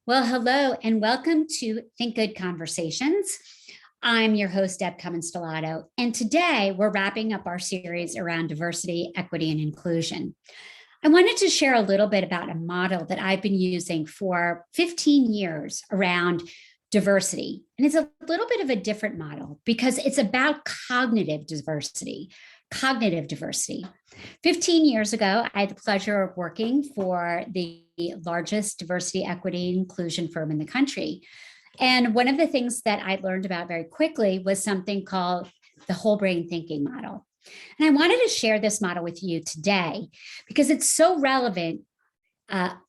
Well, hello and welcome to Think Good Conversations. I'm your host, Deb Cummins-Stellato, and today we're wrapping up our series around diversity, equity, and inclusion. I wanted to share a little bit about a model that I've been using for 15 years around diversity. And it's a little bit of a different model because it's about cognitive diversity. 15 years ago, I had the pleasure of working for the largest diversity, equity, and inclusion firm in the country. And one of the things that I learned about very quickly was something called the whole brain thinking model. And I wanted to share this model with you today because it's so relevant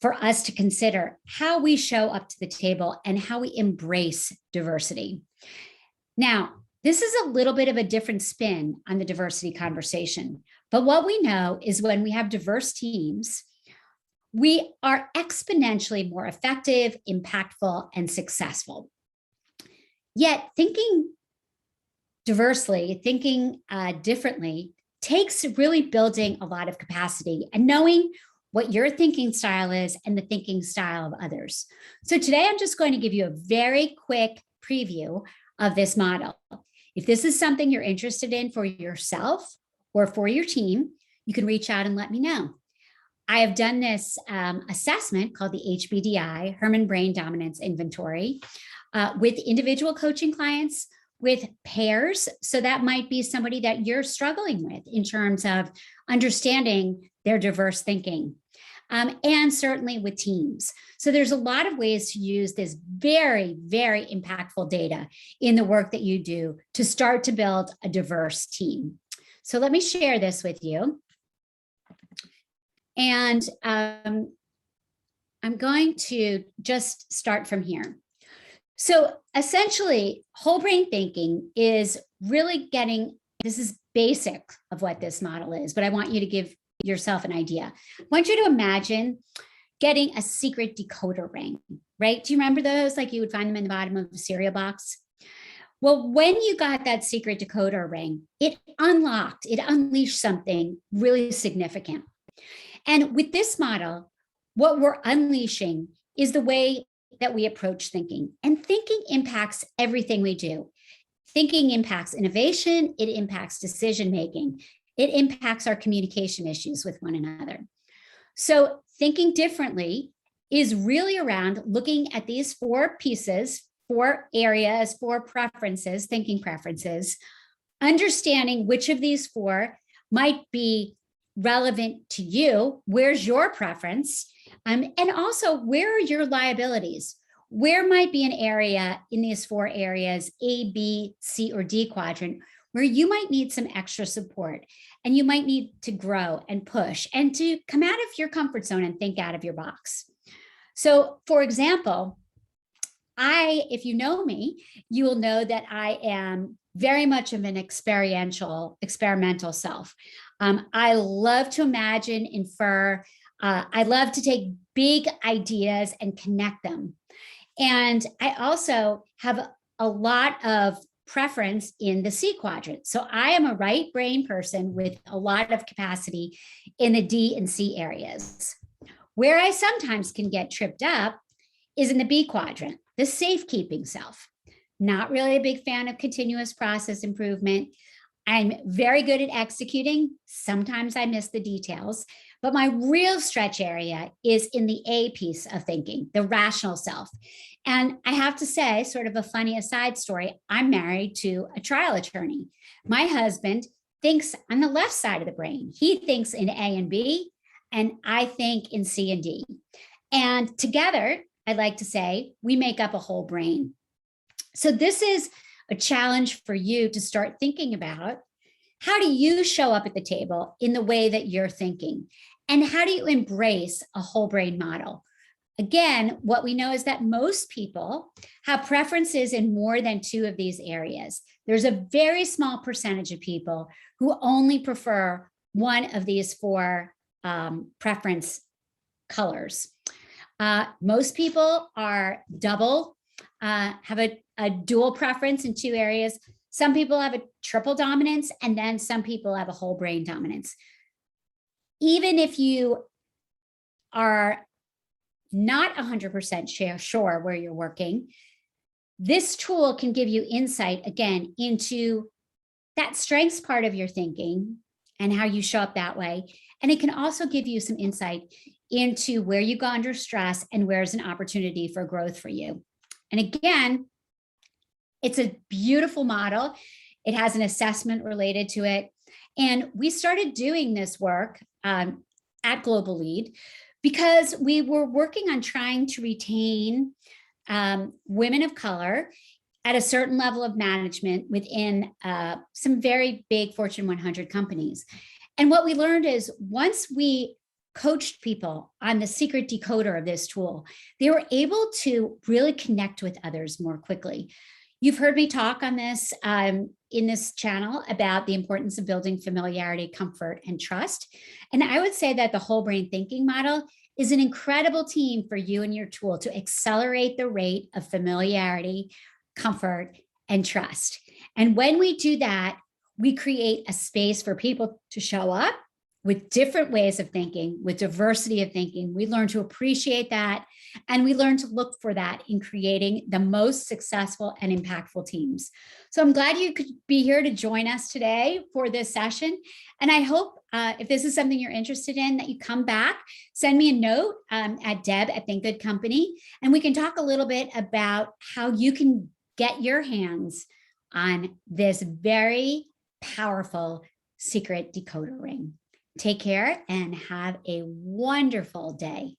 for us to consider how we show up to the table and how we embrace diversity. Now, this is a little bit of a different spin on the diversity conversation. But what we know is when we have diverse teams, we are exponentially more effective, impactful, and successful. Yet thinking diversely, thinking differently takes really building a lot of capacity and knowing what your thinking style is and the thinking style of others. So today I'm just going to give you a very quick preview of this model. If this is something you're interested in for yourself or for your team, you can reach out and let me know. I have done this assessment called the HBDI, Herman Brain Dominance Inventory, with individual coaching clients, with pairs. So that might be somebody that you're struggling with in terms of understanding their diverse thinking, and certainly with teams. So there's a lot of ways to use this very, very impactful data in the work that you do to start to build a diverse team. So let me share this with you. And I'm going to just start from here. So essentially, whole brain thinking is really this is basic of what this model is, but I want you to give yourself an idea. I want you to imagine getting a secret decoder ring, right? Do you remember those? Like you would find them in the bottom of a cereal box. Well, when you got that secret decoder ring, it unleashed something really significant. And with this model, what we're unleashing is the way that we approach thinking. And thinking impacts everything we do. Thinking impacts innovation, it impacts decision-making, it impacts our communication issues with one another. So thinking differently is really around looking at these four pieces, four areas, four preferences, thinking preferences, understanding which of these four might be relevant to you, where's your preference, and also where are your liabilities? Where might be an area in these four areas, A, B, C, or D quadrant, where you might need some extra support and you might need to grow and push and to come out of your comfort zone and think out of your box. So for example, if you know me, you will know that I am very much of an experimental self. I love to imagine, infer. I love to take big ideas and connect them. And I also have a lot of preference in the C quadrant. So I am a right brain person with a lot of capacity in the D and C areas. Where I sometimes can get tripped up is in the B quadrant, the safekeeping self. Not really a big fan of continuous process improvement. I'm very good at executing. Sometimes I miss the details, but my real stretch area is in the A piece of thinking, the rational self. And I have to say, sort of a funny aside story, I'm married to a trial attorney. My husband thinks on the left side of the brain. He thinks in A and B, and I think in C and D. And together, I'd like to say, we make up a whole brain. So this is a challenge for you to start thinking about. How do you show up at the table in the way that you're thinking? And how do you embrace a whole brain model? Again, what we know is that most people have preferences in more than two of these areas. There's a very small percentage of people who only prefer one of these four preference colors. Most people are have a dual preference in two areas. Some people have a triple dominance, and then some people have a whole brain dominance. Even if you are not 100% sure where you're working, this tool can give you insight again into that strengths part of your thinking and how you show up that way. And it can also give you some insight into where you go under stress and where's an opportunity for growth for you. And again, it's a beautiful model. It has an assessment related to it. And we started doing this work at Global Lead because we were working on trying to retain women of color at a certain level of management within some very big Fortune 100 companies. And what we learned is once we coached people on the secret decoder of this tool, they were able to really connect with others more quickly. You've heard me talk on this in this channel about the importance of building familiarity, comfort, and trust. And I would say that the whole brain thinking model is an incredible team for you and your tool to accelerate the rate of familiarity, comfort, and trust. And when we do that, we create a space for people to show up with different ways of thinking, with diversity of thinking. We learn to appreciate that, and we learn to look for that in creating the most successful and impactful teams. So I'm glad you could be here to join us today for this session. And I hope if this is something you're interested in, that you come back, send me a note at deb@thinkgoodcompany, and we can talk a little bit about how you can get your hands on this very powerful secret decoder ring. Take care and have a wonderful day.